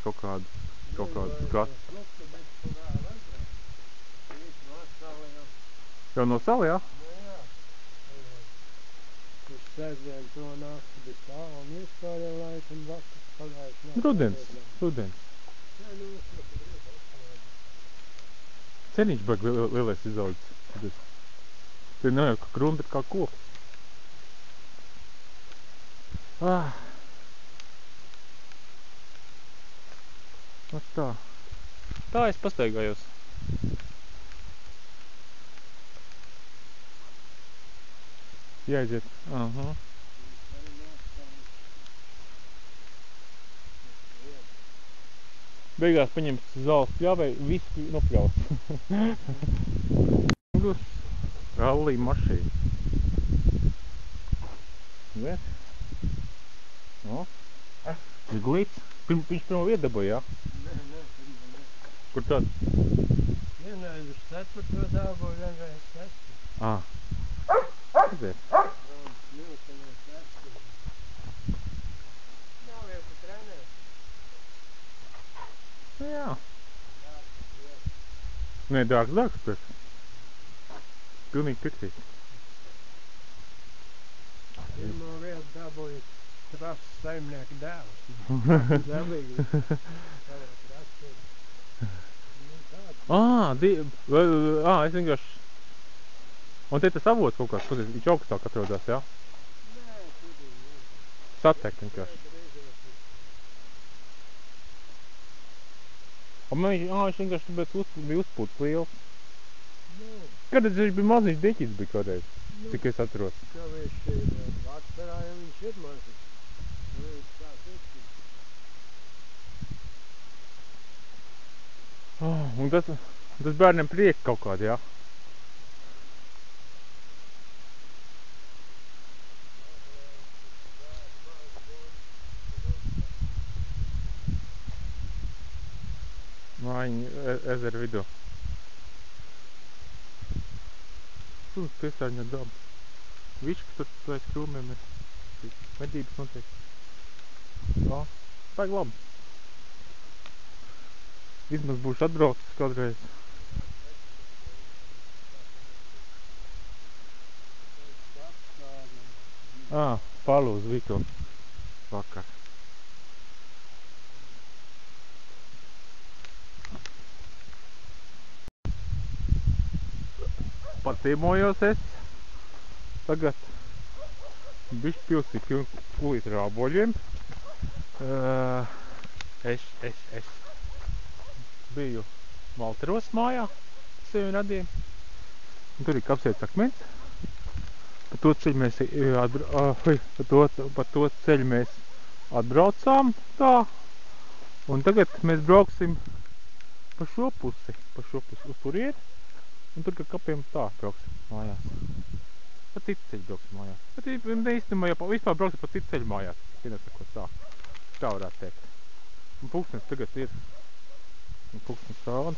kaut kādu krastu. Jau no sala, jā? Nu jā. Uz sēdien to nakti bez tā un vispār jau laikam vakar pagājuši nav. Rudens. Jā, nu es jau tur iet. Ceniņš baig lielais izaudzis. Te nav jau kā krūma, bet kā koks. Nu tā. Tā es pastaigājos. Jāiziet. Aha. Beigās paņems zāles pļāvai, visu nopļaus. Rallī mašīna. Vet? No. Ir glīts. Viņš pirmo vietu dabūja, jā? Nē, Kur tad? vienreiz uz 4. dabūju, vienreiz 6. Redziet. Brauns miltenēs 6. Nav jau tu trenēs. Jā. Nē, dārgs pēc. Pilnīgi pircīt. Pirmo vietu dabūju trases saimnieka dēls. Zelīgi. Es vienkārši... Un te tas avots kaut kāds, viņš augstāk atrodās, jā? Nē, tudīgi. Satek vienkārši. Viņš vienkārši bija uzpūts liels. Kādreiz viņš bija maziņš diķis bija kādreiz, cik es atros. Ka viņš ir vasarā, ja viņš ir maziņš. Viņš tāds uzpūts. Un tas bērniem prieka kaut kādi, jā? Mājiņa ezera vidū. Tur piesārņot dabu. Viškas tur pēc krūmiem ir. Medības notiek. Jā, vajag labi. Vismaz būšu atbraucis kādreiz. Palu uz Vikonu vakar. Paciemojos es. Tagad bišķi pilsī kulīt ar āboļiem. Es biju Malteros mājā, sevi radiem. Un tur ir kapsēts akmens. Pa to ceļu mēs atbraucām tā. Un tagad mēs brauksim pa šo pusi uz turieni. Un tur, kad kapiem tā brauksim mājās. Pa citu ceļu brauksim mājās. Bet īstenībā jau vispār brauksim pa citu ceļu mājās. Vienasakot tā. Tā varētu teikt. Un pulkstens tagad ir. Un pulkstens rāda.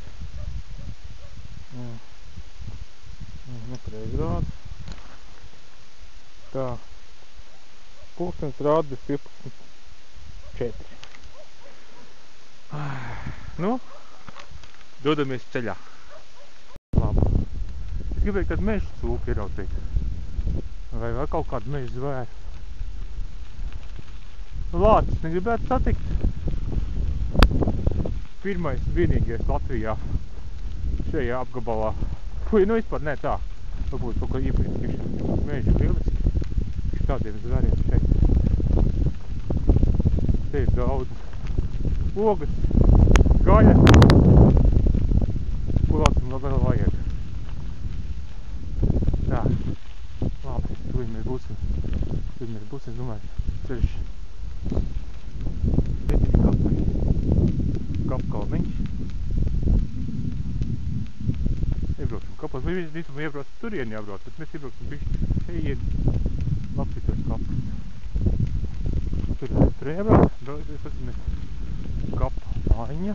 Nepareizi rāda. Tā. Pulkstens rāda 15:04. Nu, dodamies ceļā. Labi. Es gribēju kādu mežu cūku ieraudzīt. Vai kaut kādu mežu zvēru. Lācis negribētu satikt. Pirmais, vienīgais Latvijā šajā apgabalā. Nu vispār ne tā. Varbūt kaut kā iepriekš meži lieliski. Tādiem zvēriem šeit. Te ir daudz ogas, gaļa. Ko vēl vajag. Tā. Labi, tur mēs būsim, domāju, ceļš. Kapkalniņš. Iebrauksim kapos. Mēs visam iebraucam turieni jābrauc, bet mēs iebrauksim bišķi šeit. Lapsitos kapus. Tur jābrauc. Mēs kapa mājiņa.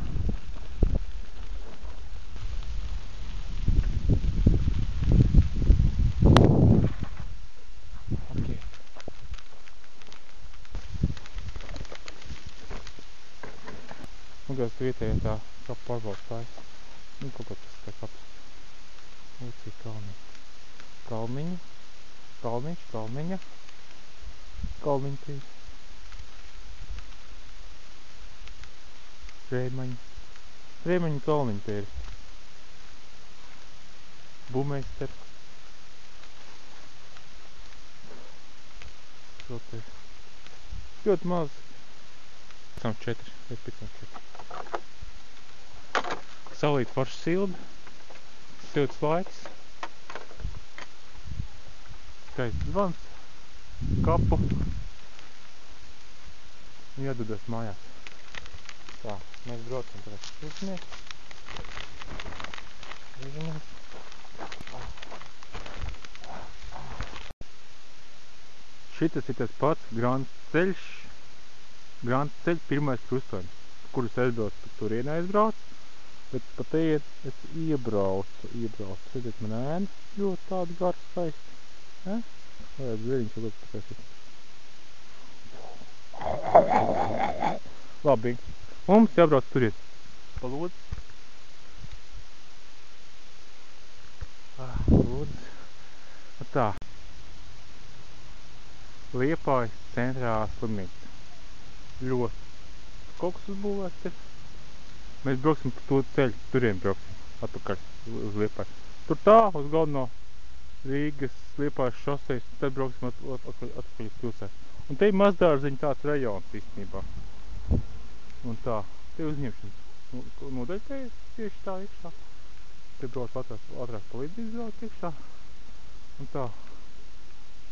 Un kāds vietējā tā kapu pārbaudstājs. Nu, kaut kā tas tā kaps. Lūcī kalniņa. Kalniņa. Kalniņš, kalniņa. Kalniņa tīs. Rēmaņa. Rēmaņa kalniņa te ir. Bumeister. Šo te ir. Ļoti maz. 504. Vai 504. Saulīt forši silda. Silts laiks. Skaists zvans. Kapu. Un jādodas mājās. Tā, mēs braucam tagad uzniek. Rīžamies. Šitas ir tas pats Grants ceļš. Grants ceļš pirmais krustojums, kurus aizbraucu, pa turienē aizbraucu. Bet pa te es iebraucu. Redzēt, man ēna ļoti tāda gara skaista. Varētu zveļiņš jau lūk pakaisīt. Labi. Mums jābrauc turiet. Pa Lūdzi. Lūdzi. Tā. Liepājas centrā slimnīca. Ļoti. Kaut kas uzbūvēts ir. Mēs brauksim pa to ceļu. Turien brauksim. Atpakaļ uz Liepāju. Tur tā, uz galveno Rīgas Liepājas šosejas. Tad brauksim atpakaļ uz pilsētu. Un te ir Mazdārziņa tāds rajons īstenībā. Un tā, te uzņemšanas nodaļa te ir tieši tā iekšā. Te brauc ātrāk palīdzības brauc iekšā. Un tā,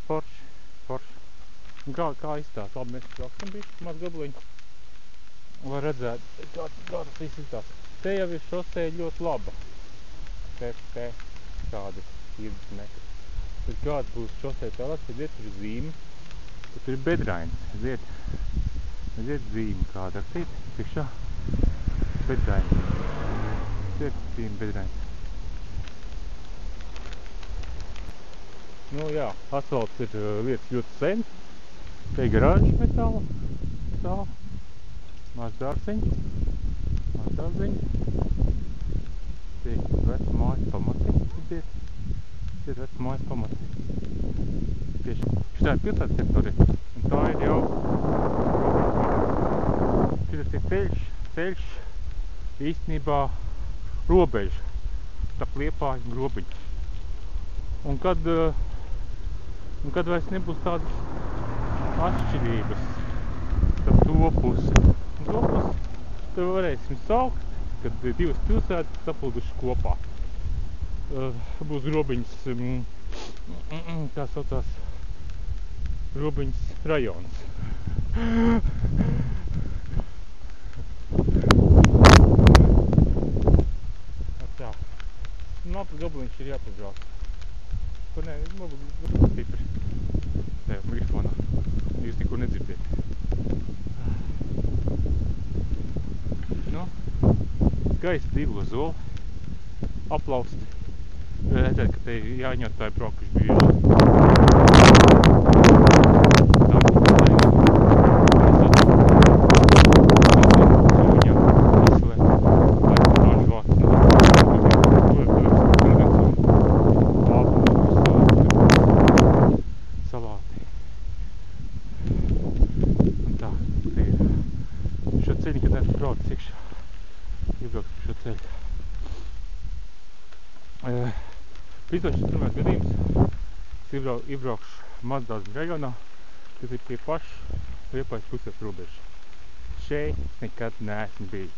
forši. Un kā izstās? Labi, mēs brauksim bišķi maz gabaliņu. Lai redzētu, kā tas viss izstās. Te jau ir šoseja ļoti laba. Te kādi 50 metri. Tad kāds būs šoseja tālāk, tad iet tur zīme. Tur ir bedrains. Aiziet zīme kāda ar citi. Priekšā bedrains. Iet zīme bedrains. Nu jā, asfalts ir lietas ļoti sen. Te ir garāžas metāla. Tā. Mazdārziņa. Te ir veca mājas pamati. Te ir veca mājas pamati. Tieši šitā ir pilsētas teritorija. Un tā ir jau šitas ir ceļš īstenībā robeža. Starp Liepāju un Grobiņu. Un kad vairs nebūs tādas atšķirības starp to pusi. Un to pusi te varēsim saukt, kad divas pilsētas sapuldušas kopā. Būs Grobiņas, kā saucās, Grobiņas rajons. Tā. Nu, ap gabaliņš ir jāpabrauc. Kur nē, varbūt stipri. Tajā mikrofonā. Jūs neko nedzirdiet. Nu, skaisti Diglo zoli. Aplausti. Redzēt, ka te jāņotāji braukuši bieži. Pītošas pirmais gadījums, es iebraukšu Mazdārziņa rajonā, kas ir pie paša Liepājas puses robežas. Šeit nekad neesmu bijis.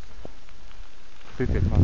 Ticiet man.